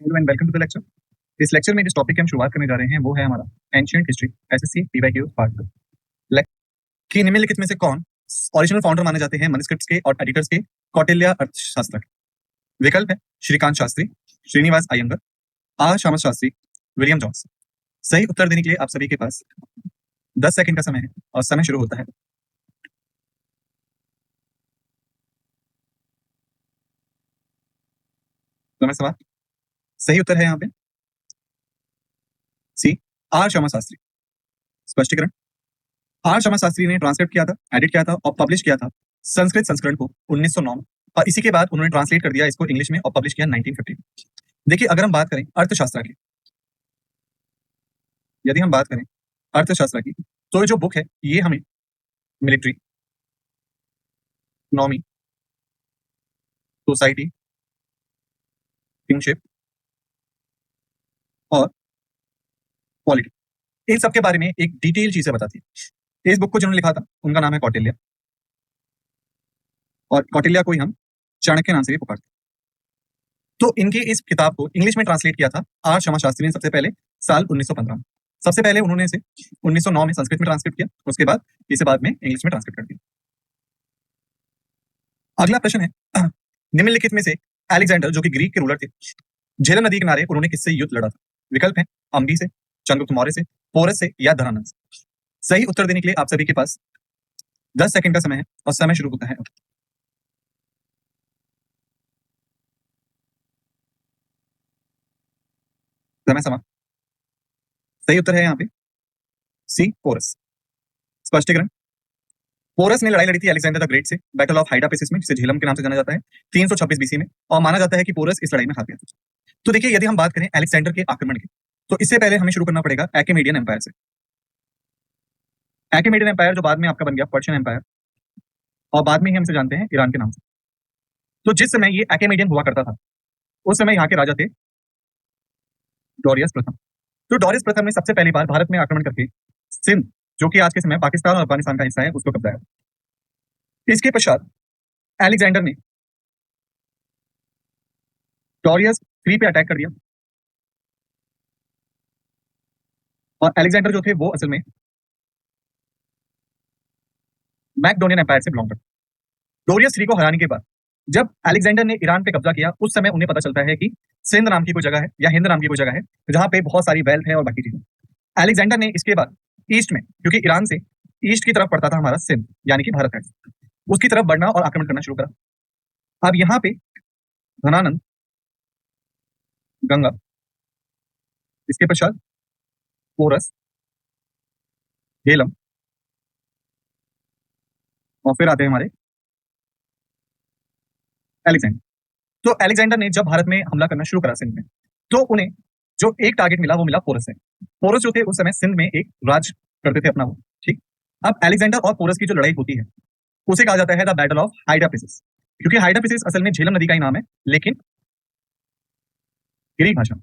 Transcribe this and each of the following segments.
Hello and welcome to the lecture. इस lecture में जिस टॉपिक की हम शुरुआत करने जा रहे हैं वो है हमारा ancient history SSC PYQ part 2। कि निम्नलिखित में से कौन ओरिजिनल फाउंडर माने जाते हैं मनुस्क्रिप्ट्स के और एडिटर्स के कौटिल्य अर्थशास्त्र के? विकल्प है Shrikant Shastri, Srinivas Iyengar, R Shyama Shastri, William Jones. सही उत्तर देने के लिए आप सभी के पास 10 सेकंड का समय है और समय शुरू होता है। समय समाप्त। सही उत्तर है यहाँ पे सी, आर श्यामा शास्त्री। स्पष्टीकरण: आर श्यामा शास्त्री ने ट्रांसलेट किया था, एडिट किया था और पब्लिश किया था संस्कृत संस्करण को 1909 में, और इसी के बाद उन्होंने ट्रांसलेट कर दिया इसको इंग्लिश में और पब्लिश किया 1950। देखिए, अगर हम बात करें अर्थशास्त्र की, यदि हम बात करें अर्थशास्त्र की, तो ये जो बुक है ये हमें मिलिट्री, इकोनॉमी, सोसाइटी, किंगशिप और पॉलिटी, इन सब के बारे में एक डिटेल चीजें बताती है। इस बुक को जिन्होंने लिखा था उनका नाम है कौटिल्य, और कौटिल्य को ही हम चाणक्य नाम से भी पुकारते हैं। तो इनकी इस किताब को इंग्लिश में ट्रांसलेट किया था आर श्यामा शास्त्री ने सबसे पहले साल 1915 में। सबसे पहले उन्होंने इसे 1909 में संस्कृत में ट्रांसलेट किया, उसके बाद इसे बाद में इंग्लिश में ट्रांसलेट कर दिया। अगला प्रश्न है निम्नलिखित में से अलेक्जेंडर जो कि ग्रीक के रूलर थे, झेलम नदी किनारे उन्होंने किससे युद्ध लड़ा था? विकल्प है अम्बी से, चंद्रगुप्त मौर्य से, पोरस से या धनानंद से। सही उत्तर देने के लिए आप सभी के पास 10 सेकंड का समय है और समय शुरू होता है। समय समाप्त। सही उत्तर है यहाँ पे सी, पोरस। स्पष्टीकरण: पोरस ने लड़ाई लड़ी थी अलेक्जेंडर द ग्रेट से बैटल ऑफ हाइडापेसिस में, जिसे झेलम के नाम से जाना जाता है, 326 बीसी में, और माना जाता है कि पोरस इस लड़ाई में हार गया था। तो देखिए, यदि हम बात करें अलेक्जेंडर के आक्रमण की, तो इससे पहले हमें शुरू करना पड़ेगा एकेमेडियन एम्पायर से। एकेमेडियन एम्पायर जो बाद में आपका बन गया पर्शियन एम्पायर, और बाद में ही हम इसे जानते हैं ईरान के नाम से। तो जिस समय ये एकेमेडियन हुआ करता था उस समय यहाँ के राजा थे डोरियस प्रथम। तो डोरियस प्रथम ने सबसे पहली बार भारत में आक्रमण करके सिंध, जो कि आज के समय पाकिस्तान और अफगानिस्तान का हिस्सा है, उसको कब्जाया। इसके पश्चात अलेक्जेंडर ने डोरियस 3 पे अटैक कर दिया, और अलेक्जेंडर जो थे वो असल में मैकडोनियन एम्पायर से बिलोंग करते। डोरियस 3 को हराने के बाद जब अलेक्जेंडर ने ईरान पे कब्जा किया, उस समय उन्हें पता चलता है कि सिंध नाम की कोई जगह है या हिंद नाम की कोई जगह है जहां पे बहुत सारी वेल्थ है और बाकी चीजें। अलेक्जेंडर ने इसके बाद ईस्ट में, क्योंकि ईरान से ईस्ट की तरफ पड़ता था हमारा सिंध यानी कि भारत है, उसकी तरफ बढ़ना और आक्रमण करना शुरू करा। अब यहाँ पे धनानंद, गंगा, इसके पश्चात पोरस, झेलम, और फिर आते हैं हमारे अलेक्जेंडर। तो अलेक्जेंडर ने जब भारत में हमला करना शुरू करा सिंध में, तो उन्हें जो एक टारगेट मिला वो मिला पोरस से। पोरस जो थे उस समय सिंध में एक राज करते थे अपना वो, ठीक। अब अलेक्जेंडर और पोरस की जो लड़ाई होती है उसे कहा जाता है द बैटल ऑफ हाइडापेसिस, क्योंकि हाइडापेसिस असल में झेलम नदी का ही नाम है, लेकिन ग्रीक भाषा में।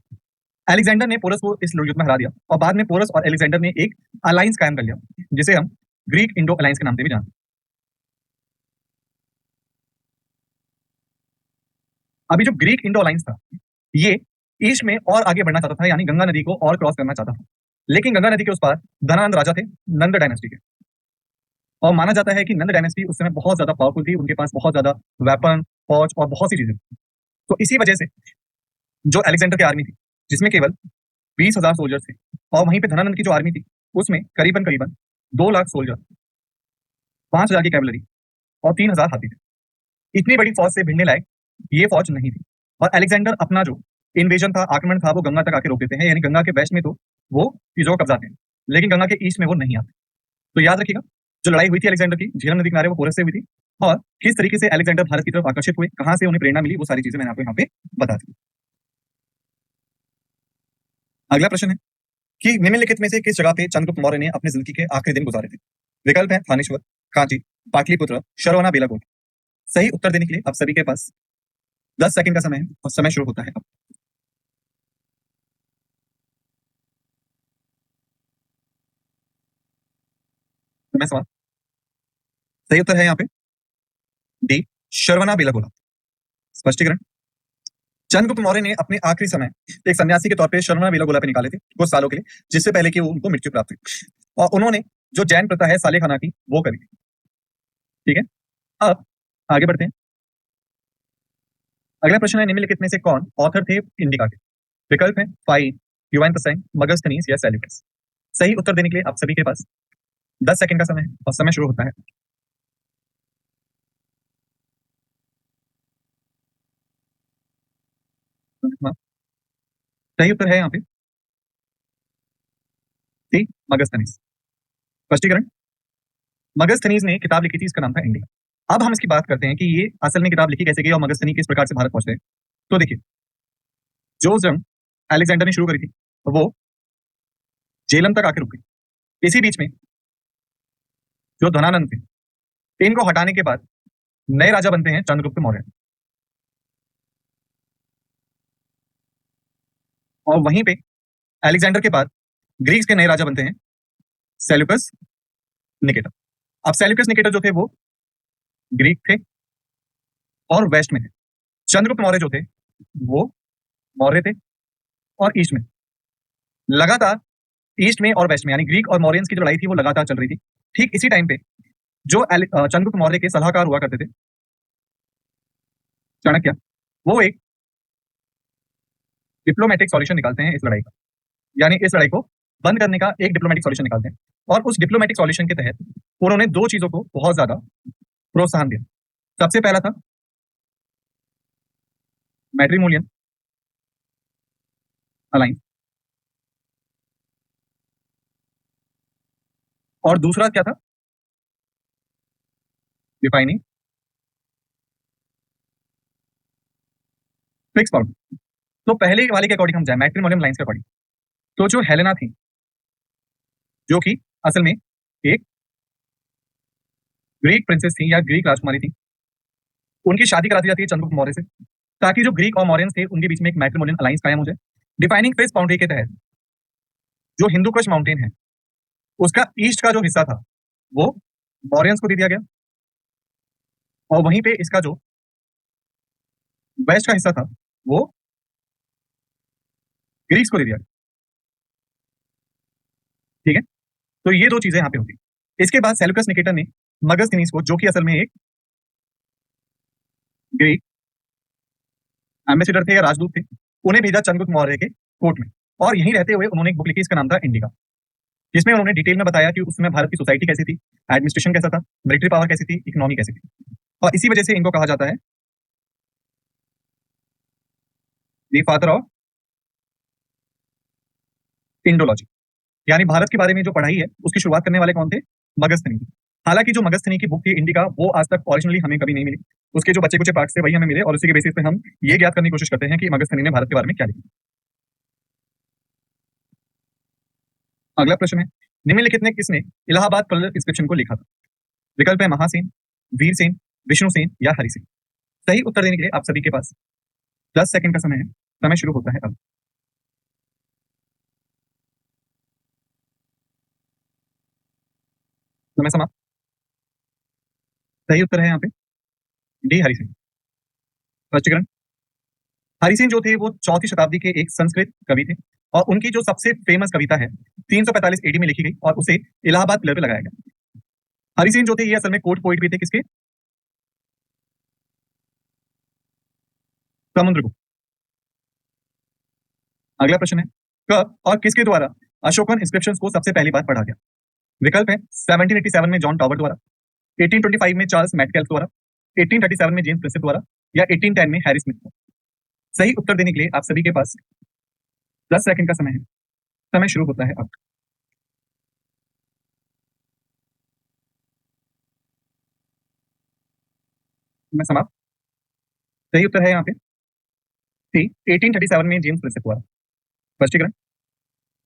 अलेक्जेंडर ने पोरस को इस युद्ध में हरा दिया, और बाद में पोरस और अलेक्जेंडर ने एक अलायंस कायम कर लिया, जिसे हम ग्रीक इंडो अलायंस के नाम से भी जानते हैं। अभी जो ग्रीक इंडो अलायंस था ये ईस्ट में और आगे बढ़ना चाहता था, यानी गंगा नदी को और क्रॉस करना चाहता था, लेकिन गंगा नदी के उस पार धनानंद राजा थे, नंद डायनेस्टी के, और माना जाता है कि नंद डायनेस्टी उस समय बहुत ज्यादा पावरफुल थी, उनके पास बहुत ज्यादा वेपन, फौज और बहुत सी चीजें थी। तो इसी वजह से जो अलेक्जेंडर की आर्मी थी, जिसमें केवल 20,000 सोल्जर्स थे, और वहीं पे धनानंद की जो आर्मी थी उसमें करीबन करीबन 2 लाख सोल्जर, 5,000 की कैवलरी और 3,000 हाथी थे। इतनी बड़ी फौज से भिड़ने लायक ये फौज नहीं थी, और अलेक्जेंडर अपना जो इन्वेजन था, आक्रमण था, वो गंगा तक आके रोक देते हैं, यानी गंगा के वेस्ट में तो वो चीजों को कब्जाते हैं, लेकिन गंगा के ईस्ट में वो नहीं आते। तो याद रखिएगा, जो लड़ाई हुई थी अलेक्जेंडर की झेलम नदी किनारे वो पोरस से हुई थी, और किस तरीके से अलेक्जेंडर भारत की तरफ आकर्षित हुए, कहां से उन्हें प्रेरणा मिली, वो सारी चीजें मैंने आपको यहाँ पे बता दी। अगला प्रश्न है कि निम्नलिखित में से किस जगह पे चंद्रगुप्त मौर्य ने अपनी जिंदगी के आखिरी दिन गुजारे थे? विकल्प है थानेश्वर, कांची, पाटलिपुत्र, शरवना बेलागोट। सही उत्तर देने के लिए आप सभी के पास 10 सेकंड का समय है और समय शुरू होता है अब। समय सवाल। सही उत्तर है यहाँ पे डी, शरवना बेलागोला। स्पष्टीकरण: चंद्रगुप्त मौर्य ने अपने आखिरी समय एक सन्यासी के तौर पे शरवण बेलागोला पे निकाले थे कुछ सालों के लिए, जिससे पहले कि वो उनको मृत्यु प्राप्त हुई। और उन्होंने जो जैन प्रथा है साले खाना की वो करी थी। ठीक है, अब आगे बढ़ते हैं। अगला प्रश्न है, निम्नलिखित में से कौन ऑथर थे इंडिका के? विकल्प है फाइन, ह्यूआइन त्सांग, मगस्थनीज या सेल्यूकस। सही उत्तर देने के लिए आप सभी के पास 10 सेकंड का समय है और समय शुरू होता है। हाँ, सही उत्तर है यहाँ पे सी, मगस्थनीज। स्पष्टीकरण, मगस्थनीज ने किताब लिखी थी, इसका नाम था इंडिका। अब हम इसकी बात करते हैं कि ये असल में किताब लिखी कैसे गई और मगस्थनी किस प्रकार से भारत पहुंचे। तो देखिए, जो जंग अलेक्जेंडर ने शुरू करी थी वो जेलम तक आके रुक गई। इसी बीच में जो धनानंद थे, इनको हटाने के बाद नए राजा बनते हैं चंद्रगुप्त मौर्य। और वहीं पे अलेक्जेंडर के बाद ग्रीक्स के नए राजा बनते हैं सेल्यूकस निकेटर। अब सेल्यूकस निकेटर जो थे वो ग्रीक थे और वेस्ट में थे। चंद्रगुप्त मौर्य जो थे वो मौर्य थे और ईस्ट में। लगातार ईस्ट में और वेस्ट में यानी ग्रीक और मौर्यंस की जो लड़ाई थी वो लगातार चल रही थी। ठीक इसी टाइम पे जो चंद्रगुप्त मौर्य के सलाहकार हुआ करते थे चाणक्य, वो एक डिप्लोमेटिक सॉल्यूशन निकालते हैं इस लड़ाई का, यानी इस लड़ाई को बंद करने का एक डिप्लोमेटिक सॉल्यूशन निकालते हैं। और उस डिप्लोमेटिक सॉल्यूशन के तहत उन्होंने दो चीजों को बहुत ज्यादा प्रोत्साहन दिया। सबसे पहला था मैट्रिमोनियल अलायंस और दूसरा क्या था, डिफाइनिंग फिक्स बाउंड्री। तो पहले वाले के अकॉर्डिंग हम जाए मैट्रिमोनियल लाइंस के अकॉर्डिंग, तो जो हेलेना थी जो कि असल में एक ग्रीक प्रिंसेस थी या ग्रीक राजकुमारी थी, उनकी शादी करा दी जाती है चंद्रगुप्त मौर्य से, ताकि जो ग्रीक और मौर्यंस थे उनके बीच में एक मैट्रिमोनियल अलायंस कायम हो जाए। डिफाइनिंग फेस बाउंड्री के तहत जो हिंदू कुश माउंटेन है उसका ईस्ट का जो हिस्सा था वो मौर्यंस को दे दिया गया और वहीं पे इसका जो वेस्ट का हिस्सा था वो ग्रीक्स को दे दिया गया। ठीक है, तो ये दो चीजें यहाँ पे होती। इसके बाद सेल्यूकस निकेटर ने मगस्थनीज को, जो कि असल में एक ग्रीक एम्बेसडर थे या राजदूत थे, उन्हें भेजा चंद्रगुप्त मौर्य के कोर्ट में। और यहीं रहते हुए उन्होंने एक बुक लिखी, इसका नाम था इंडिका, जिसमें उन्होंने डिटेल में बताया कि उस समय भारत की सोसाइटी कैसी थी, एडमिनिस्ट्रेशन कैसा था, मिलिट्री पावर कैसी थी, इकोनॉमी कैसी थी। और इसी वजह से इनको कहा जाता है दी फादर ऑफ इंडोलॉजी, यानी भारत के बारे में जो पढ़ाई है उसकी शुरुआत करने वाले कौन थे, मगस्थनी। हालांकि जो मगस्थनी की बुक थी इंडिका वो आज तक ओरिजिनली हमें कभी नहीं मिली, उसके जो बच्चे कुछ पार्ट्स थे वही हमें मिले और उसी के बेसिस पे हम ये ज्ञात करने की कोशिश करते हैं कि मगस्थनी ने भारत के बारे में क्या लिखा। अगला प्रश्न है, निम्नलिखित में किसने इलाहाबाद कलर इंस्क्रिप्शन को लिखा था? विकल्प है महासेन, वीरसेन, विष्णुसेन या हरिसेन। सही उत्तर देने के लिए आप सभी के पास 10 सेकंड का समय है। समय शुरू होता है अब। समय समाप्त। सही उत्तर है यहाँ पे डी, हरिसेन। स्पष्टीकरण, हरिसेन जो थे वो 4वीं शताब्दी के एक संस्कृत कवि थे और उनकी जो सबसे फेमस कविता है 345 एडी में लिखी गई और उसे इलाहाबाद किले पे लगाया गया। हरिसेन जो थे ये असल में कोर्ट पोइट भी थे, किसके, समुद्रगुप्त। अगला प्रश्न है, कब और किसके द्वारा अशोकन इंस्क्रिप्शंस को सबसे पहली बार पढ़ा गया? विकल्प है 1787 में जॉन टॉवर द्वारा, 1825 में चार्ल्स मैटकेल्फ द्वारा, 1837 में जेम्स प्रिंसेप द्वारा या 1810 में हैरी स्मिथ द्वारा। सही उत्तर देने के लिए आप सभी के पास 10 सेकंड का समय है। समय शुरू होता है अब। मैं समाप्त। सही उत्तर है यहाँ पे सी, 1837 में जेम्स प्रिंसेप द्वारा। स्पष्टीकरण,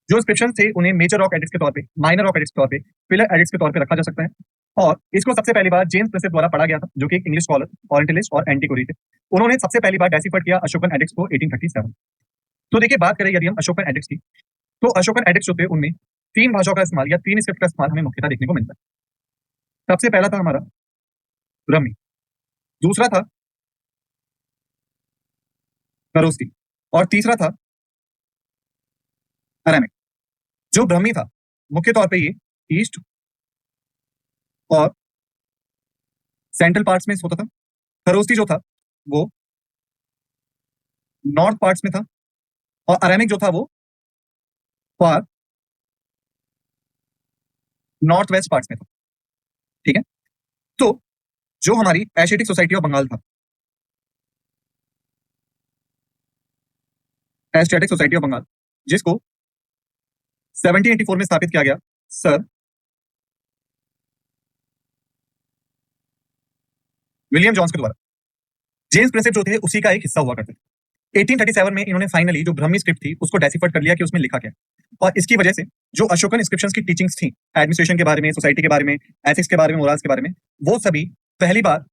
जो इंस्क्रिप्शन थे उन्हें मेजर रॉक एडिक्ट्स के तौर पे, माइनर रॉक एडिक्ट्स के तौर पे, फिलर एडिक्ट्स के तौर पे रखा जा सकता है। और इसको सबसे पहली बार जेम्स प्रिंसेप द्वारा पढ़ा गया था, जो कि एक इंग्लिश स्कॉलर, ओरिएंटलिस्ट और एंटीक्वेरी थे। उन्होंने सबसे पहली बार डेसिफर किया अशोकन एडिक्ट्स को 1837। तो देखिए, बात करें यदि हम अशोकन एडिक्ट्स की, तो अशोकन एडिक्ट्स जो थे उनमें 3 भाषाओं का इस्तेमाल या 3 स्क्रिप्ट का इस्तेमाल हमें मुख्यतः देखने को मिलता है। सबसे पहला था हमारा ब्रह्मी, दूसरा था खरोष्टी, और तीसरा था अरेमिक। जो ब्रह्मी था मुख्य तौर पे ये ईस्ट और सेंट्रल पार्ट्स में होता था। खरोष्टी जो था वो नॉर्थ पार्ट्स में था, और अरेमिक जो था वो फार नॉर्थ वेस्ट पार्ट्स में था। ठीक है, तो जो हमारी एशियाटिक सोसाइटी ऑफ बंगाल था, एशियाटिक सोसाइटी ऑफ बंगाल, जिसको 1784 में स्थापित किया गया सर विलियम जॉन्स के द्वारा। जेम्स प्रिंसेप जो थे उसी का एक हिस्सा हुआ करते थे। 1837 में इन्होंने फाइनली जो ब्रह्मी स्क्रिप्ट थी उसको डेसिफर्ड कर लिया कि उसमें लिखा क्या है, और इसकी वजह से जो अशोकन इंस्क्रिप्शंस की टीचिंग्स थी एडमिनिस्ट्रेशन के बारे में, सोसाइटी के बारे में, एथिक्स के बारे में, मोरल्स के बारे में, वो सभी पहली बार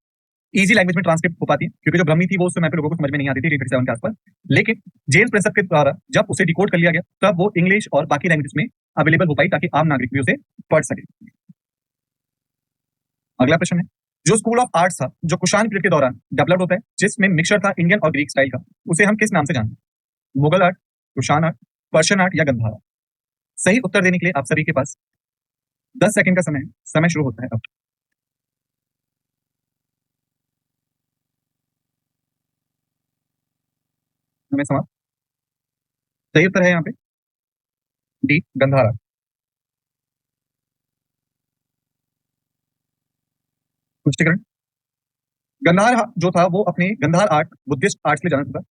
इजी लैंग्वेज में ट्रांसक्रिप्ट हो पाती है, क्योंकि जो ब्रह्मी थी वो उस समय पे लोगों को समझ में नहीं आती थी 1837 के आसपास। लेकिन जेम्स प्रिंसेप के द्वारा जब उसे डिकोड कर लिया गया तब वो इंग्लिश और बाकी लैंग्वेज में अवेलेबल हो पाई, ताकि आम नागरिक भी उसे पढ़ सके। अगला प्रश्न है, जो स्कूल ऑफ आर्ट्स था जो कुषाण पीरियड के दौरान डेवलप होता है, जिसमें मिक्सचर था इंडियन और ग्रीक स्टाइल का, उसे हम किस नाम से जानते हैं? Mughal art, Kushan art, Persian art या गंधार आर्ट? सही उत्तर देने के लिए आप सभी के पास 10 सेकंड का समय है। समय शुरू होता है अब। समय समाप्त। सही उत्तर है यहाँ पे डी, गंधार आर्ट। पुष्टिकरण। गंधार जो था वो अपने गंधार आर्ट बुद्धिस्ट आर्ट्स के लिए जाना था,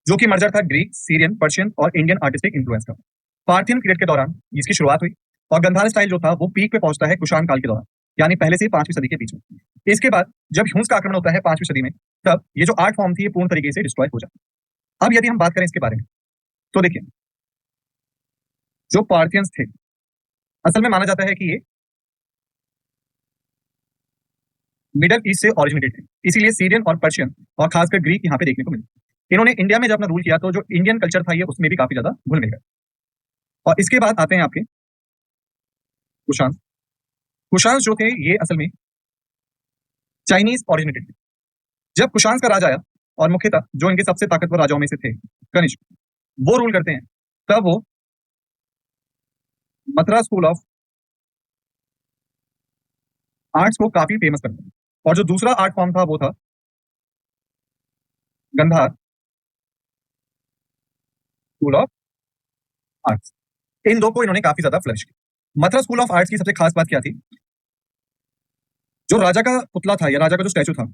जो कि मर्जर था ग्रीक, सीरियन, पर्शियन और इंडियन आर्टिस्टिक इन्फ्लुएंस का। पार्थियन पीरियड के दौरान इसकी शुरुआत हुई, और गंधार स्टाइल जो था वो पीक पे पहुंचता है कुषाण काल के दौरान, यानी पहले से 5वीं सदी के बीच में। इसके बाद जब ह्यूंस का आक्रमण होता है 5वीं सदी में, तब ये जो आर्ट फॉर्म थी ये पूर्ण तरीके से डिस्ट्रॉय हो जाती है। अब यदि हम बात करें इसके बारे में, तो देखिए, जो पार्थियंस थे असल में माना जाता है कि ये मिडल ईस्ट से ओरिजिनेटेड थे, इसीलिए सीरियन और पर्शियन और खासकर ग्रीक यहाँ पे देखने को मिले। इन्होंने इंडिया में जब अपना रूल किया तो जो इंडियन कल्चर था ये उसमें भी काफी ज्यादा घुल मिल गया। और इसके बाद आते हैं आपके कुषाण। कुषाण जो थे ये असल में चाइनीज ओरिजिनेटेड थे। जब कुषाण का राजा आया, और मुख्यतः जो इनके सबसे ताकतवर राजाओं में से थे कनिष्क, वो रूल करते हैं, तब वो मथुरा स्कूल ऑफ आर्ट्स को काफी फेमस करते हैं। और जो दूसरा आर्ट फॉर्म था वो था गंधार स्कूल ऑफ आर्ट्स। इन दो को इन्होंने काफी ज्यादा फ्लरिश किया। मथुरा स्कूल ऑफ आर्ट्स की सबसे खास बात क्या थी? जो राजा का पुतला था या राजा का जो स्टैचू था,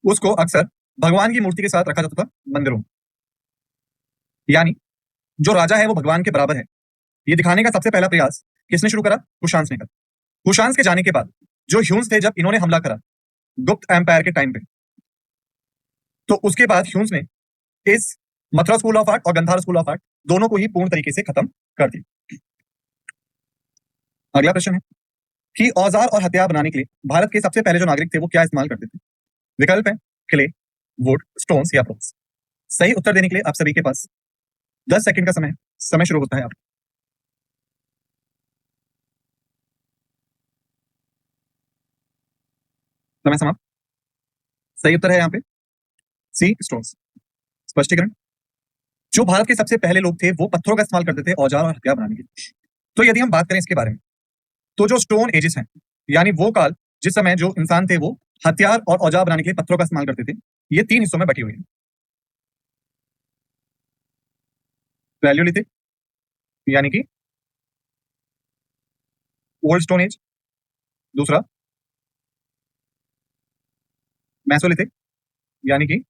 उसको अक्सर भगवान की मूर्ति के साथ रखा जाता था मंदिरों में, यानी जो राजा है वो भगवान के बराबर है, ये दिखाने का सबसे पहला प्रयास किसने शुरू करा? कुषाण ने करा। कुषाण के जाने के बाद जो ह्यून्स थे, जब इन्होंने हमला करा गुप्त एम्पायर के टाइम पे, तो उसके बाद ह्यून्स ने इस मथुरा स्कूल ऑफ आर्ट और गंधार स्कूल ऑफ आर्ट दोनों को ही पूर्ण तरीके से खत्म कर दिया। अगला प्रश्न है कि औजार और हथियार बनाने के लिए भारत के सबसे पहले जो नागरिक थे वो क्या इस्तेमाल करते थे? विकल्प है क्ले, वुड, स्टोन्स या ब्रॉन्ज। सही उत्तर देने के लिए आप सभी के पास 10 सेकंड का समय है। समय शुरू होता है अब। समय समाप्त। सही उत्तर है यहाँ पे सी, स्टोन्स। स्पष्टीकरण। जो भारत के सबसे पहले लोग थे वो पत्थरों का इस्तेमाल करते थे औजार और हथियार बनाने के लिए। तो यदि हम बात करें इसके बारे में, तो जो स्टोन एजेस हैं, यानी वो काल जिस समय जो इंसान थे वो हथियार और औजार बनाने के लिए पत्थरों का इस्तेमाल करते थे, ये 3 हिस्सों में बटी हुई है। पैलियोलिथिक यानी कि ओल्ड स्टोन एज, दूसरा मेसोलिथिक यानी कि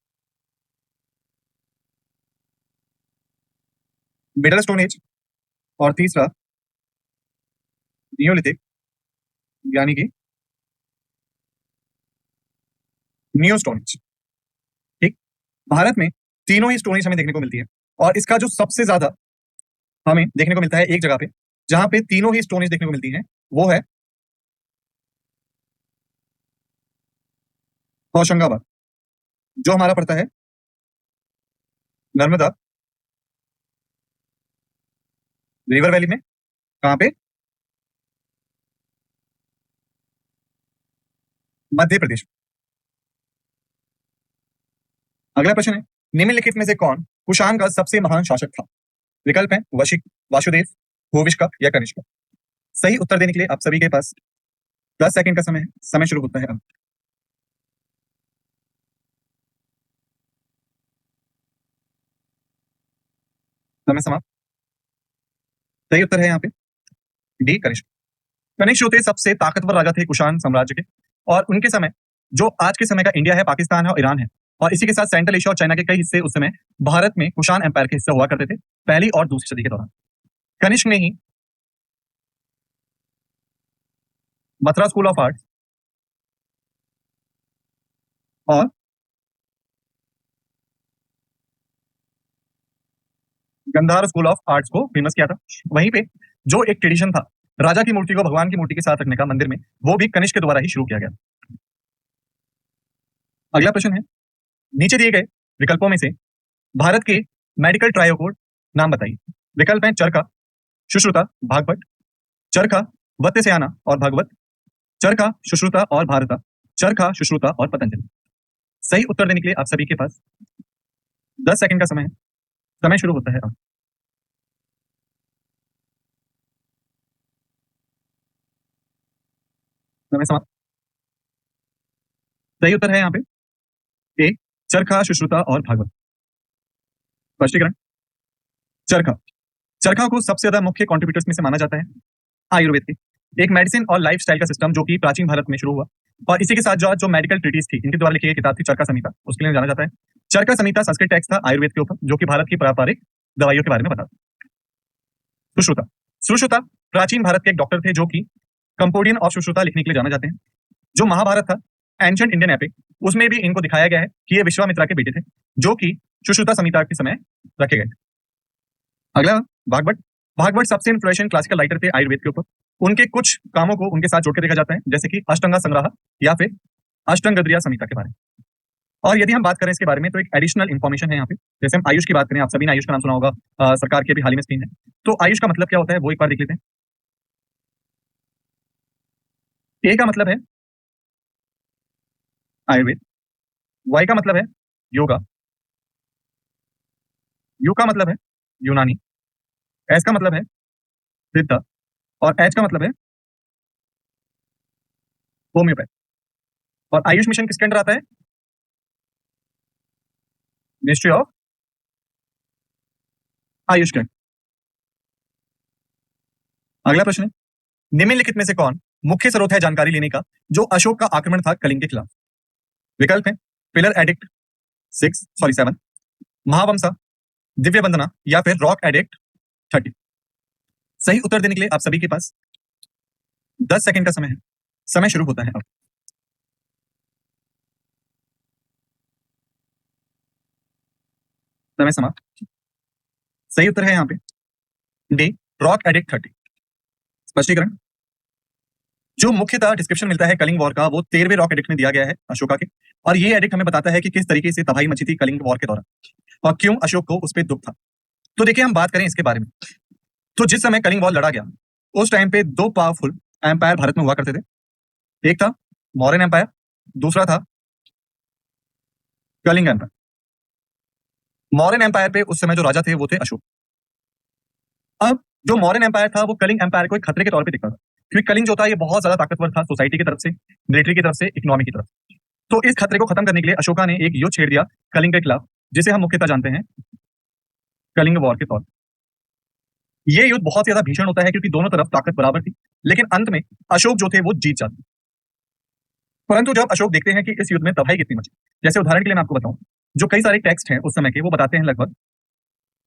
मिडल स्टोन एज, और तीसरा नियोलिथिक यानी कि नियो स्टोन एज। ठीक, भारत में तीनों ही स्टोन एज हमें देखने को मिलती है, और इसका जो सबसे ज्यादा हमें देखने को मिलता है एक जगह पे जहां पे तीनों ही स्टोन एज देखने को मिलती है, वो है होशंगाबाद, जो हमारा पड़ता है नर्मदा रिवर वैली में। कहाँ पे? मध्य प्रदेश में। अगला प्रश्न है निम्नलिखित में से कौन कुषाण का सबसे महान शासक था? विकल्प है वशिक, वासुदेव, भूविष्का या कनिष्क। सही उत्तर देने के लिए आप सभी के पास 10 सेकंड का समय है। समय शुरू होता है अब। समय समाप्त। सही उत्तर है यहाँ पे डी, कनिष्क। कनिष्क जो थे सबसे ताकतवर राजा थे कुषाण साम्राज्य के, और उनके समय जो आज के समय का इंडिया है, पाकिस्तान है और ईरान है, और इसी के साथ सेंट्रल एशिया और चाइना के कई हिस्से उस समय भारत में कुषाण एम्पायर के हिस्से हुआ करते थे पहली और दूसरी सदी के दौरान। कनिष्क ने ही मथुरा स्कूल ऑफ आर्ट और गंधार स्कूल ऑफ आर्ट्स को फेमस किया था। वहीं पे जो एक ट्रेडिशन था राजा की मूर्ति को भगवान की मूर्ति के साथ रखने का मंदिर में, वो भी कनिष्क के द्वारा ही शुरू किया गया। अगला प्रश्न है, नीचे दिए गए विकल्पों में से भारत के मेडिकल ट्रायो कोड नाम बताइए। विकल्प है चरका, सुश्रुता, भागवत, चरखा, वत्यसेना और भागवत, चरखा, सुश्रुता और भारता, चरखा, सुश्रुता और पतंजलि। सही उत्तर देने के लिए आप सभी के पास 10 सेकंड का समय है। समय शुरू होता है अब। समय समाप्त। सही उत्तर है यहाँ पे ए, चरखा, सुश्रुता और भागवत। स्पष्टीकरण, चरखा चरखा को सबसे ज्यादा मुख्य कॉन्ट्रीब्यूटर्स में से माना जाता है आयुर्वेद के, एक मेडिसिन और लाइफस्टाइल का सिस्टम जो कि प्राचीन भारत में शुरू हुआ, और इसी के साथ जो मेडिकल ट्रीटीज थी इनके द्वारा लिखी गई किताब थी चरका संहिता, उसके लिए जाना जाता है। चरका संहिता संस्कृत टेक्स्ट था आयुर्वेद के ऊपर, जो कि भारत की पारंपरिक दवाइयों के बारे में बताता। सुश्रुता सुश्रुता प्राचीन भारत के एक डॉक्टर थे जो कि कंपोडियन ऑफ सुश्रुता लिखने के लिए जाना जाते हैं। जो महाभारत था एंशिएंट इंडियन एपिक, उसमें भी इनको दिखाया गया है कि ये विश्वामित्रा के बेटे थे जो कि सुश्रुता संहिता के समय रखे गए। अगला भागवत। भागवत सबसे इंफ्लुएंशियल क्लासिकल राइटर थे आयुर्वेद के ऊपर। उनके कुछ कामों को उनके साथ जोड़ के देखा जाता है, जैसे कि अष्टांगा संग्रह या फिर अष्टांगद्रिया संहिता के बारे में। और यदि हम बात करें इसके बारे में तो एक एडिशनल इंफॉर्मेशन है यहाँ पे, जैसे हम आयुष की बात करें, आप सभी ने आयुष का नाम सुना होगा, सरकार की अभी हाल ही में स्कीम है। तो आयुष का मतलब क्या होता है वो एक बार देख लेते हैं। ए का मतलब है आयुर्वेद, वाई का मतलब है योगा, यू का मतलब है यूनानी, एस का मतलब है सिद्धा, और एच का मतलब है होम्योपैथ। और आयुष मिशन किसके अंडर आता है? मिनिस्ट्री ऑफ आयुष के। अगला प्रश्न है, निम्नलिखित में से कौन मुख्य स्रोत है जानकारी लेने का जो अशोक का आक्रमण था कलिंग के खिलाफ? विकल्प है पिलर एडिक्ट 7, महावंसा, दिव्य वंदना या फिर रॉक एडिक्ट 30। सही उत्तर देने के लिए आप सभी के पास 10 सेकंड का समय है। समय शुरू होता है अब। समय समाप्त। सही उत्तर है यहाँ पे डी, रॉक एडिक्ट 30। स्पष्टीकरण, जो मुख्यतः डिस्क्रिप्शन मिलता है कलिंग वॉर का वो 13वें रॉक एडिक्ट में दिया गया है अशोका के, और ये एडिक्ट हमें बताता है कि किस तरीके से तबाही मची थी कलिंग वॉर के दौरान और क्यों अशोक को उस पर दुख था। तो देखिए हम बात करें इसके बारे में, तो जिस समय कलिंग वॉर लड़ा गया उस टाइम पे दो पावरफुल एम्पायर भारत में हुआ करते थे। एक था मौर्यन एम्पायर, दूसरा था कलिंग एम्पायर। मौर्यन एम्पायर पे उस समय जो राजा थे वो थे अशोक। अब जो मौर्यन एम्पायर था वो कलिंग एम्पायर को एक खतरे के तौर पे दिखता था, क्योंकि कलिंग जो था ये बहुत ज्यादा ताकतवर था सोसाइटी की तरफ से, मिलिट्री की तरफ से, इकोनॉमी की तरफ से। तो इस खतरे को खत्म करने के लिए अशोका ने एक युद्ध छेड़ दिया कलिंग के खिलाफ, जिसे हम मुख्यतः जानते हैं कलिंग वॉर के तौर पर। ये युद्ध बहुत ज्यादा भीषण होता है क्योंकि दोनों तरफ ताकत बराबर थी, लेकिन अंत में अशोक जो थे वो जीत जाते। परंतु जब अशोक देखते हैं कि इस युद्ध में तबाही कितनी मची, जैसे उदाहरण के लिए मैं आपको बताऊं, जो कई सारे टेक्स्ट हैं उस समय के वो बताते हैं लगभग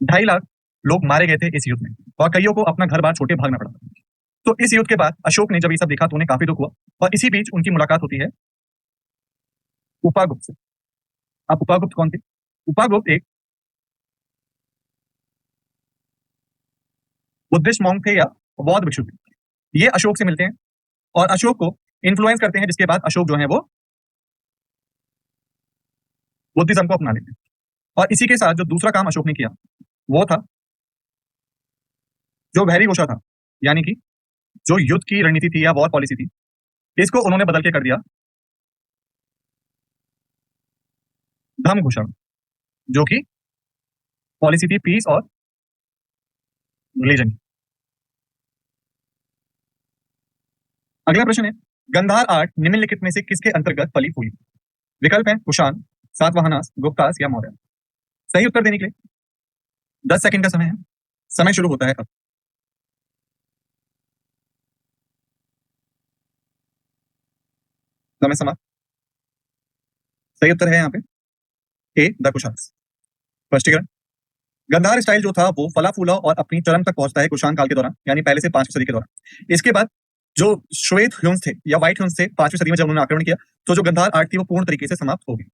2.5 लाख लोग मारे गए थे इस युद्ध में, और कईयों को अपना घर बार छोटे भागना पड़ा। तो इस युद्ध के बाद अशोक ने जब ये सब देखा तो उन्हें काफी दुख हुआ, और इसी बीच उनकी मुलाकात होती है उपागुप्त से। अब उपागुप्त कौन थे? उपागुप्त एक बुद्धिस्ट मॉन्क थे या बौद्ध भिक्षु थे। ये अशोक से मिलते हैं और अशोक को इन्फ्लुएंस करते हैं, जिसके बाद अशोक जो है वो बुद्धिज्म को अपना लेते हैं। और इसी के साथ जो दूसरा काम अशोक ने किया वो था जो भैरी घोषा था, यानी कि जो युद्ध की रणनीति थी या वॉर पॉलिसी थी, इसको उन्होंने बदल के कर दिया धर्म घोषणा। जो कि पॉलिसी थी पीस और रिलीजन। अगला प्रश्न है, गंधार आर्ट निम्नलिखित में से किसके अंतर्गत फली फूली? विकल्प है कुषाण, सातवाहनास, गुप्तास या मौर्य। सही उत्तर देने के लिए 10 सेकंड का समय है। समय शुरू होता है अब। समय समाप्त। सही उत्तर है यहाँ पे ए द कुषाण। स्पष्टीकरण, गंधार स्टाइल जो था वो फला फूला और अपनी चरम तक पहुंचता है कुषाण काल के दौरान, यानी पहले से 5वीं सदी के दौरान। इसके बाद जो श्वेत ह्यून्स थे या व्हाइट ह्यून्स थे 5वीं सदी में जब उन्होंने आक्रमण किया, तो जो गंधार आर्ट थी वो पूर्ण तरीके से समाप्त हो गई।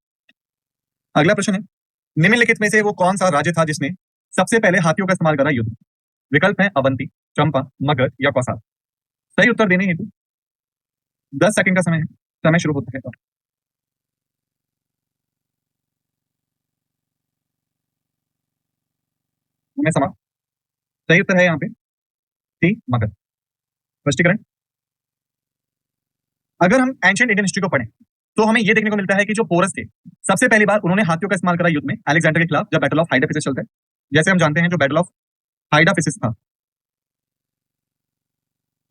अगला प्रश्न है, निम्नलिखित में से वो कौन सा राज्य था जिसने सबसे पहले हाथियों का इस्तेमाल करा युद्ध? विकल्प है अवंती, चंपा, मगध या कौसाल। सही उत्तर देने हेतु 10 सेकंड का समय है। समय शुरू होता है अब। समय समाप्त। सही उत्तर है यहाँ पे सी मगध। स्पष्टीकरण, अगर हम एंशिएंट इंडियन हिस्ट्री को पढ़ें तो हमें यह देखने को मिलता है कि जो पोरस थे, सबसे पहली बार उन्होंने हाथियों का इस्तेमाल करा युद्ध में अलेक्जेंडर के खिलाफ, जब बैटल ऑफ हाइडाफिसिस चलता है। जैसे हम जानते हैं जो बैटल ऑफ हाइडाफिसिस था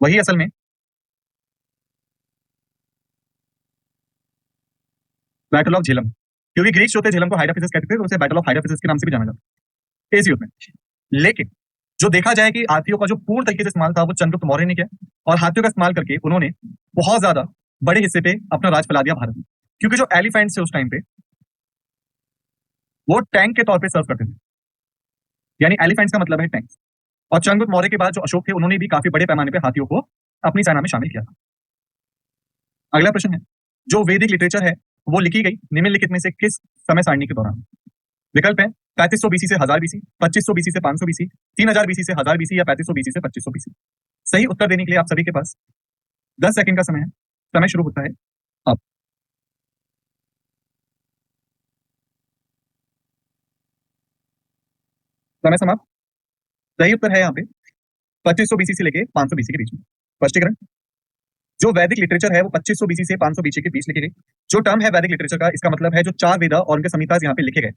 वही असल में बैटल ऑफ झेलम, क्योंकि ग्रीक जो थे झेलम को हाइडाफिसिस कहते थे, तो उसे बैटल ऑफ हाइडाफिसिस के नाम से भी जाना जाता है इस युद्ध में। लेकिन जो देखा जाए कि हाथियों का जो पूर्ण तरीके से इस्तेमाल था वो चंद्रगुप्त मौर्य ने किया, और हाथियों का इस्तेमाल करके उन्होंने बहुत ज्यादा बड़े हिस्से पे अपना राज फैला दिया भारत में। क्योंकि जो एलिफेंट्स थे उस टाइम पे वो टैंक के तौर पे सर्व करते थे, यानी एलिफेंट्स का मतलब है टैंक। और चंद्रगुप्त मौर्य के बाद जो अशोक थे उन्होंने भी काफी बड़े पैमाने पे हाथियों को अपनी सेना में शामिल किया था। अगला प्रश्न है, जो वैदिक लिटरेचर है वो लिखी गई निम्नलिखित में से किस समय सारणी के दौरान? विकल्प है 3500 बीसी से 1000 बीसी, 2500 बीसी से 500 बीसी, 3000 बीसी से 1000 बीसी या 3500 बीसी से 2500 बीसी। सही उत्तर देने के लिए आप सभी के पास 10 सेकंड का समय है। समय शुरू होता है अब। समय समाप्त। सही उत्तर है यहाँ पे 2500 बीसी से लेके 500 बीसी के बीच में। स्पष्टीकरण, जो वैदिक लिटरेचर है वो 2500 बीसी से 500 बीसी के बीच लिखी गई। जो टर्म है वैदिक लिटरेचर का, इसका मतलब है जो चार वेदा और उनके संहिताज यहाँ पे लिखे गए।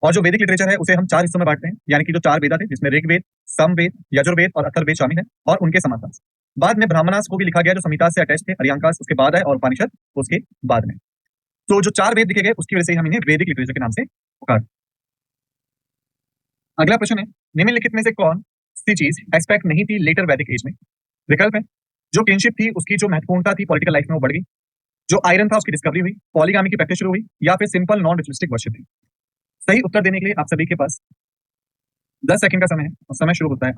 और जो वैदिक लिटरेचर है उसे हम चार हिस्सों में बांटते हैं, यानी कि जो चार वेदा थे जिसमें ऋग्वेद, समवेद, यजुर्वेद और अथर्ववेद शामिल है, और उनके समासास। बाद में ब्राह्मणास को भी लिखा गया जो संहिता से अटैच थे, अर्यांकास उसके बाद है और उपनिषद उसके बाद में। तो जो चार वेद लिखे गए उसकी वजह से हम इन्हें वैदिक लिटरेचर के नाम से पुकारते हैं। अगला प्रश्न है, निम्नलिखित में से कौन सी चीज एक्सपेक्ट नहीं थी लेटर वैदिक एज में? विकल्प है जो किंगशिप थी उसकी जो महत्वपूर्णता थी पॉलिटिकल लाइफ में वो बढ़ गई, जो आयरन था उसकी डिस्कवरी हुई, पॉलीगामी की प्रैक्टिस शुरू हुई, या फिर सिंपल नॉन रिचुअलिस्टिक वर्शिप थी। सही उत्तर देने के लिए आप सभी के पास 10 सेकंड का समय है और समय शुरू होता है।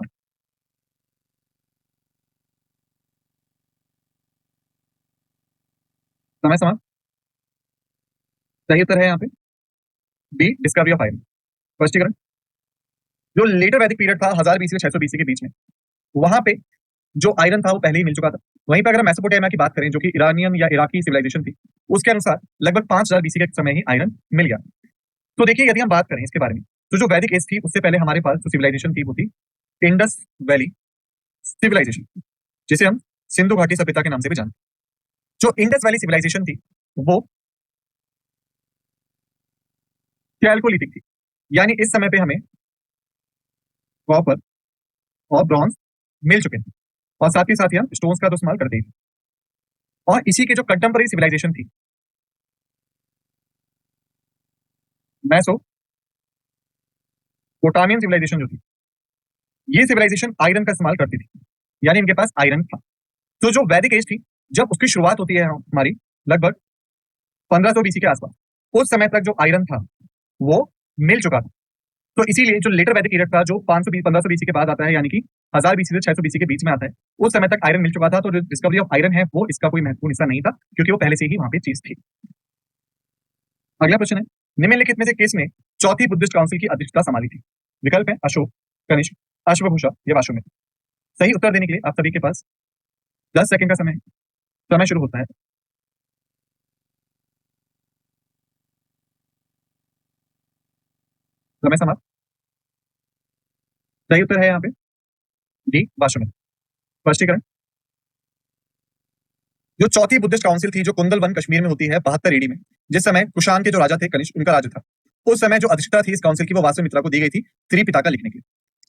समय समाप्त। सही उत्तर है यहाँ पे बी डिस्कवरी ऑफ आयरन। स्पष्टीकरण, जो लेटर वैदिक पीरियड था 1000 बीसी से 600 बीसी के बीच में, वहां पे जो आयरन था वो पहले ही मिल चुका था। वहीं पर अगर हम मेसोपोटामिया की बात करें जो कि ईरानियन या इराकी सिविलाइजेशन थी, उसके अनुसार लगभग 5000 बीसी के समय ही आयरन मिल गया। तो देखिए यदि हम बात करें इसके बारे में, तो जो वैदिक एज थी उससे पहले हमारे पास जो सिविलाइजेशन थी वो थी इंडस वैली सिविलाइजेशन, जिसे हम सिंधु घाटी सभ्यता के नाम से भी जानते हैं। जो इंडस वैली सिविलाइजेशन थी वो चैल्कोलिथिक थी, यानी इस समय पे हमें कॉपर और ब्रॉन्ज मिल चुके थे, और साथ ही हम स्टोन्स का तो इस्तेमाल करते ही थे। और इसी के जो कंटेम्पररी सिविलाइजेशन थी मेसोपोटामियन सिविलाइजेशन जो थी, ये सिविलाइजेशन आयरन का इस्तेमाल करती थी, यानी इनके पास आयरन था। तो जो वैदिक एज थी जब उसकी शुरुआत होती है हमारी लगभग 1500 बीसी के आसपास, उस समय तक जो आयरन था वो मिल चुका था। तो इसीलिए जो लेटर वैदिक पीरियड था जो 1500 बीसी के बाद आता है, यानी कि 1000 बीसी से 600 बीसी के बीच में आता है, उस समय तक आयरन मिल चुका था। तो जो डिस्कवरी ऑफ आयरन है वो इसका कोई महत्वपूर्ण हिस्सा नहीं था, क्योंकि वो पहले से ही वहां पे चीज थी। अगला प्रश्न है, निम्नलिखित में से किसने चौथी बुद्धिस्ट काउंसिल की अध्यक्षता संभाली थी? विकल्प है अशोक, कनिष्क, अश्वघोषा या वाशुमेध। सही उत्तर देने के लिए आप सभी के पास 10 सेकंड का समय है। समय शुरू होता है। समय समाप्त। सही उत्तर है यहाँ पे डी वाशुमेध। स्पष्टीकरण, जो चौथी बुद्धिस्ट काउंसिल थी जो कुंदल वन कश्मीर में होती है 72 एडी में, जिस समय कुषाण के जो राजा थे कनिष्क उनका राज्य था, उस समय जो अध्यक्षता थी इस काउंसिल की वो वास्तुमित्रा को दी गई थी त्रिपिटका लिखने के लिए।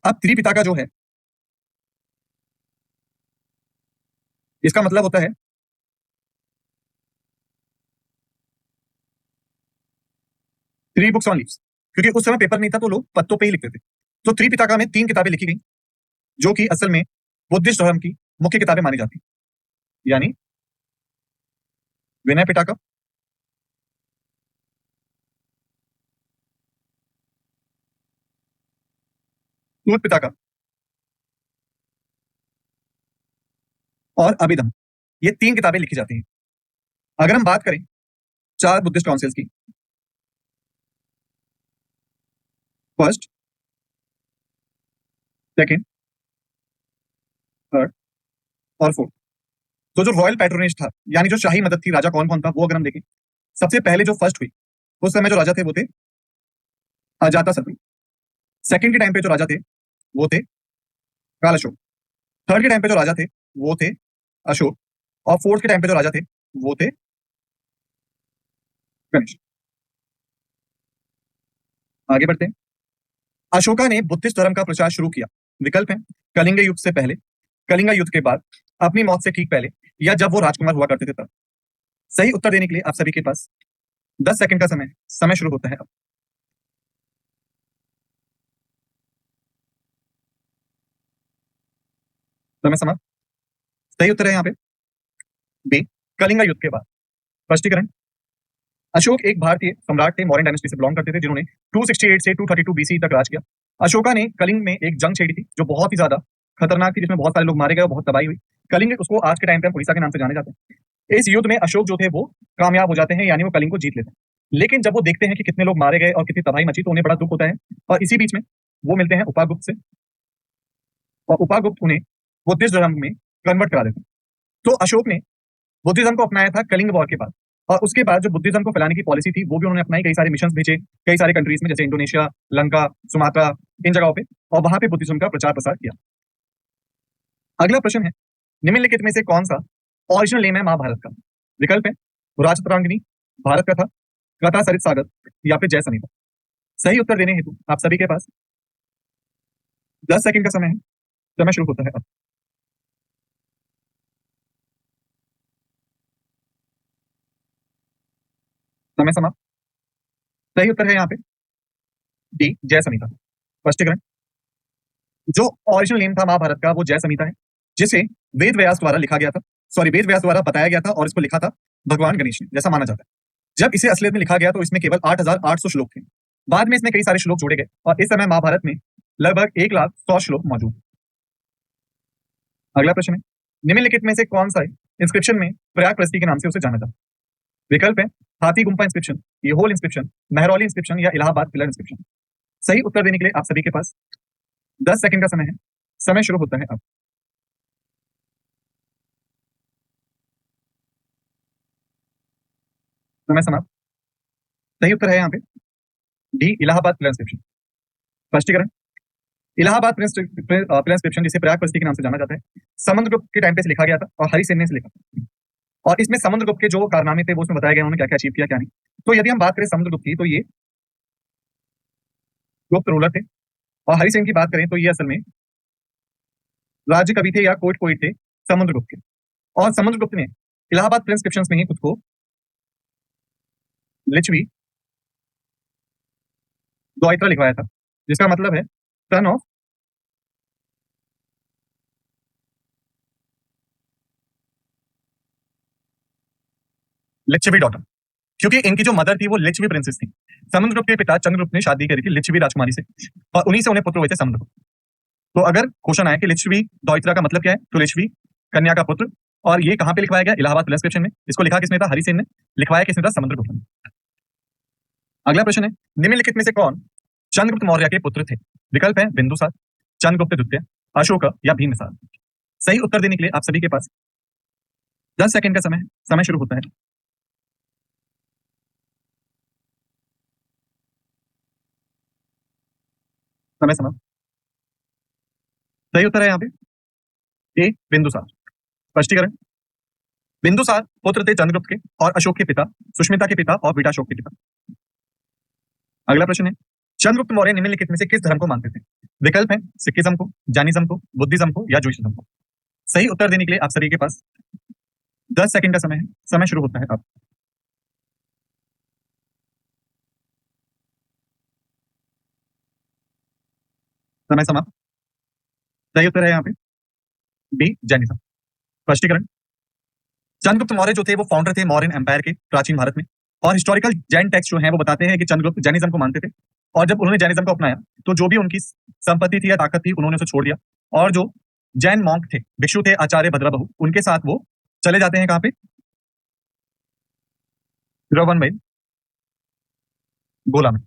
अब त्रिपिटका जो है इसका मतलब होता है थ्री बुक्स ऑन लीव्स, क्योंकि उस समय पेपर नहीं था तो लोग पत्तों पे ही लिखते थे। तो त्रिपिटका में 3 किताबें लिखी गई जो कि असल में बुद्धिस्ट धर्म की मुख्य किताबें मानी जाती, यानी विनय पिटका, सूत पिटका और अभिधम। ये 3 किताबें लिखी जाती हैं। अगर हम बात करें 4 बुद्धिस्ट काउंसिल्स की, फर्स्ट, सेकंड, थर्ड और फोर्थ, तो जो रॉयल पैट्रोनेज था यानी जो शाही मदद थी राजा कौन कौन था वो अगर हम देखें, सबसे पहले जो फर्स्ट हुई उस समय जो राजा थे वो थे अजाता शत्रु। सेकंड के टाइम पे जो राजा थे वो थे काल अशोक। थर्ड के टाइम पे जो राजा थे वो थे अशोक। और फोर्थ के टाइम पे जो राजा थे वो थे गणेश। आगे बढ़ते हैं। अशोका ने बुद्धिस्ट धर्म का प्रचार शुरू किया। विकल्प है कलिंग युद्ध से पहले, कलिंग युद्ध के बाद, अपनी मौत से ठीक पहले, या जब वो राजकुमार हुआ करते थे तब। सही उत्तर देने के लिए आप सभी के पास 10 सेकंड का समय शुरू होता है अब। समय समाप्त। सही उत्तर है यहाँ पे बी, कलिंग युद्ध के बाद। स्पष्टीकरण, अशोक एक भारतीय सम्राट थे, मौर्यन डायनेस्टी से बिलोंग करते थे, जिन्होंने 268 से 232 बीसी तक राज किया। अशोका ने कलिंग में एक जंग छेड़ी थी जो बहुत ही ज्यादा खतरनाक थी, जिसमें बहुत सारे लोग मारे गए और बहुत तबाही हुई। कलिंग उसको आज के टाइम पे उड़ीसा के नाम से जाने जाते हैं। इस युद्ध में अशोक जो थे वो कामयाब हो जाते हैं, यानी वो कलिंग को जीत लेते हैं। लेकिन जब वो देखते हैं कि कितने लोग मारे गए और कितनी तबाही मची तो उन्हें बड़ा दुख होता है, और इसी बीच में वो मिलते हैं उपागुप्त से, और उपागुप्त उन्हें बुद्धिस्ट धर्म में कन्वर्ट करा देते हैं। तो अशोक ने बुद्धिज्म को अपनाया था कलिंग वॉर के बाद, और उसके बाद जो बुद्धिज्म को फैलाने की पॉलिसी थी वो भी उन्होंने अपनाई। कई सारे मिशन भेजे कई सारे कंट्रीज में, जैसे इंडोनेशिया, लंका, सुमात्रा, इन जगहों पे, और वहां पे बुद्धिज्म का प्रचार प्रसार किया। अगला प्रश्न है, निम्नलिखित में से कौन सा ओरिजिनल नेम है महाभारत का? विकल्प है राजतरंगिणी, भारत कथा, कथा सरित सागर, या फिर जय समीता। सही उत्तर देने हेतु आप सभी के पास 10 सेकंड का समय है। समय शुरू होता है अब। समय समाप्त। सही उत्तर है यहाँ पे डी, जय समीता। स्पष्टीकरण, जो ओरिजिनल नेम था महाभारत का वो जय समीता है, जिसे वेद व्यास द्वारा लिखा गया था, सॉरी वेद व्यास द्वारा बताया गया था, और इसको लिखा था भगवान गणेश ने, जैसा माना जाता है। जब इसे असलियत में लिखा गया तो इसमें केवल 8,800 श्लोक थे। बाद में इसमें कई सारे श्लोक जोड़े गए और इस समय महाभारत में लगभग 1,00,100 श्लोक मौजूद हैं। अगला प्रश्न है, निम्नलिखित में से कौन सा इंस्क्रिप्शन में प्रयाग प्रस्ती के नाम से उसे जाना जाता है? विकल्प है हाथी Gumpha inscription, येहोल inscription, Mehrauli inscription, या इलाहाबाद पिलर इंस्क्रिप्शन। सही उत्तर देने के लिए आप सभी के पास 10 सेकंड का समय है। समय शुरू होता है अब। समय समाप्त। सही उत्तर है यहाँ पे डी, इलाहाबाद पिलर इंस्क्रिप्शन। स्पष्टीकरण, इलाहाबाद पिलर इंस्क्रिप्शन, जिसे प्रयाग प्रस्ती के नाम से जाना जाता है, समुद्रगुप्त के टाइम पे से लिखा गया था और हरिसेन ने से लिखा था। और इसमें समुद्रगुप्त के जो कारनामे थे वो उसमें बताए गए, उन्होंने क्या क्या अचीव किया क्या नहीं। तो यदि हम बात करें समुद्रगुप्त की तो ये गुप्त रूलर थे, और हरिसेन की बात करें तो ये असल में राज्य कवि थे या कोर्ट पोइट थे समुद्रगुप्त के। और समुद्रगुप्त ने इलाहाबाद प्रिंस्क्रिप्शन में ही खुद को लिच्छवी द्वैत्रा लिखवाया था, जिसका मतलब है सन ऑफ लिच्छवी डॉटर, क्योंकि इनकी जो मदर थी वो लिच्छवी प्रिंसेस थी। समुद्रगुप्त के पिता चंद्रगुप्त ने शादी करी थी लिच्छवी राजकुमारी से, और उन्हीं से उन्हें पुत्र हुए थे समुद्रगुप्त। तो अगर क्वेश्चन आया कि लिच्छवी द्वैत्रा का मतलब क्या है, तो लिच्छवी कन्या का पुत्र, और ये कहां पे लिखवाया गया? इलाहाबाद प्रिंस्क्रिप्शन में। इसको लिखा किसने था? हरिसेन ने। लिखवाया किसने था? समुद्रगुप्त ने। अगला प्रश्न है, निम्नलिखित में से कौन चंद्रगुप्त मौर्य के पुत्र थे? विकल्प है बिंदुसार, चंद्रगुप्त द्वितीय, अशोक, या भीमसार। सही उत्तर देने के लिए आप सभी के पास 10 सेकंड का समय है। समय शुरू होता है। समय समाप्त। सही उत्तर है यहाँ पे ए, बिंदुसार। स्पष्टीकरण, बिंदुसार पुत्र थे चंद्रगुप्त के और अशोक के पिता, सुष्मिता के पिता और विटाशोक के पिता। अगला प्रश्न है, चंद्रगुप्त मौर्य निम्नलिखित में से किस धर्म को मानते थे? विकल्प है सिखिज्म को, जैनिज्म को, बुद्धिज्म को या जूइज्म को। सही उत्तर देने के लिए आप सभी के पास 10 सेकंड का समय है। समय शुरू होता है अब। समय समाप्त। सही उत्तर है यहाँ पे बी जैनिज्म। स्पष्टीकरण, चंद्रगुप्त मौर्य जो थे वो फाउंडर थे मौर्यन एम्पायर के प्राचीन भारत में, और हिस्टोरिकल जैन टेक्स्ट जो हैं वो बताते हैं कि चंद्रगुप्त जैनिज्म को मानते थे, और जब उन्होंने जैनिज्म को अपनाया तो जो भी उनकी संपत्ति थी या ताकत थी उन्होंने उसे छोड़ दिया, और जो जैन मॉन्क थे, भिक्षु थे आचार्य भद्रबहु, उनके साथ वो चले जाते हैं कहाँ पे? द्रवन में, गोला में,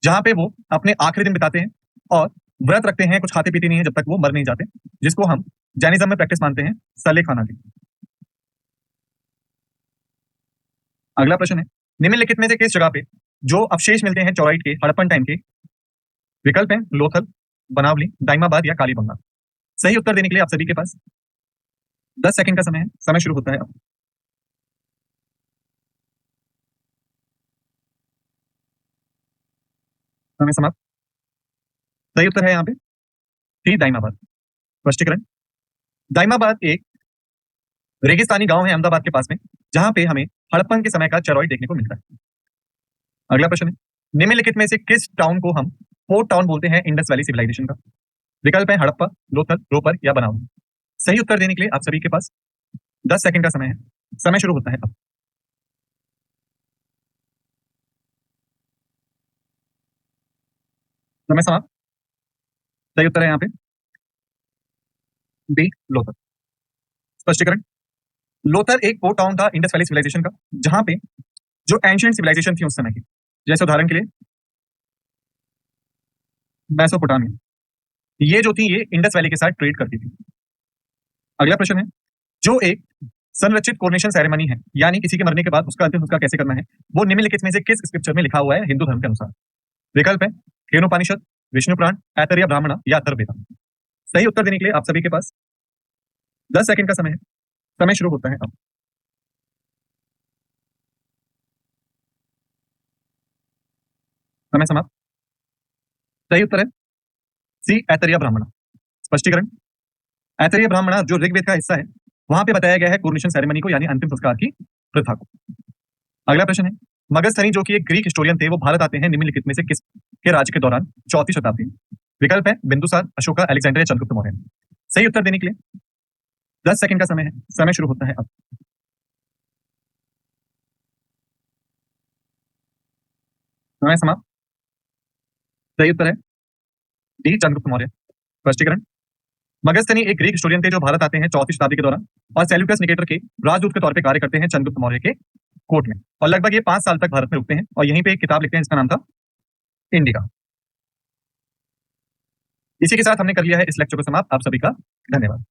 जहां पे वो अपने आखिरी दिन बिताते हैं और व्रत रखते हैं, कुछ खाते पीते नहीं है जब तक वो मर नहीं जाते, जिसको हम जैनिज्म में प्रैक्टिस मानते हैं सले खाना की। अगला प्रश्न है, निम्नलिखित में से किस जगह पे जो अवशेष मिलते हैं चौराइट के हड़प्पन टाइम के? विकल्प है लोथल, बनावली, दाइमाबाद या कालीबंगा। सही उत्तर देने के लिए आप सभी के पास 10 सेकंड का समय है। समय शुरू होता है अब। समय समाप्त। सही उत्तर है यहाँ पे थी दाइमाबाद। स्पष्टीकरण, दाइमाबाद एक रेगिस्तानी गांव है अहमदाबाद के पास में, जहां पे हमें हड़प्पन के समय का चरॉइट देखने को मिलता है। अगला प्रश्न है, निम्नलिखित में से किस टाउन को हम पोर्ट टाउन बोलते हैं इंडस वैली सिविलाइजेशन का? विकल्प है हड़प्पा, लोथल, रोपर या बनावली। सही उत्तर देने के लिए आप सभी के पास 10 सेकंड का समय है। समय शुरू होता है अब। समय समाप्त। सही उत्तर है यहाँ पे बी लोथल। स्पष्टीकरण, लोथल एक पोर्ट टाउन था इंडस वैली सिविलाइजेशन का, जहां पे जो एंशियंट सिविलाइजेशन थी उस समय की, जैसे उदाहरण के लिए मेसोपोटामिया, ये जो थी ये इंडस वैली के साथ ट्रेड करती थी। अगला प्रश्न है, जो एक संरचित कोरोनेशन सेरेमनी है, यानी किसी के मरने के बाद उसका अंतिम संस्कार कैसे करना है, वो निम्नलिखित में से किस स्क्रिप्चर में लिखा हुआ है हिंदू धर्म के अनुसार? विकल्प है केनोपनिषद, विष्णु पुराण, ऐतरेय ब्राह्मण या अथर्ववेद। सही उत्तर देने के लिए आप सभी के पास 10 सेकंड का समय है। समय शुरू होता है अब। समय समाप्त। सही उत्तर है सी ऐतरेय ब्राह्मण। स्पष्टीकरण, ऐतरेय ब्राह्मण जो ऋग्वेद का हिस्सा है, वहां पे बताया गया है कोरोनेशन सेरेमनी को, यानी अंतिम संस्कार की प्रथा को। अगला प्रश्न है, मगस्थनी जो कि एक ग्रीक हिस्टोरियन थे, वो भारत आते हैं निम्नलिखित में से किस के राज्य के दौरान 4वीं शताब्दी में? विकल्प है बिंदुसार, अशोका, अलेक्जेंडर या चंद्रगुप्त मौर्य। सही उत्तर देने के लिए 10 सेकंड का समय है। समय शुरू होता है अब। समय समाप्त। सही उत्तर है डी चंद्रगुप्त मौर्य। स्पष्टीकरण, मगस्थनी एक ग्रीक हिस्टोरियन थे जो भारत आते हैं 4वीं शताब्दी के दौरान, और सेल्यूकस निकेटर के राजदूत के तौर पे कार्य करते हैं चंद्रगुप्त मौर्य के कोर्ट में, और लगभग ये 5 साल तक भारत में रुकते हैं, और यहीं पे एक किताब लिखते हैं जिसका नाम था इंडिका। इसी के साथ हमने कर लिया है इस लेक्चर को समाप्त। आप सभी का धन्यवाद।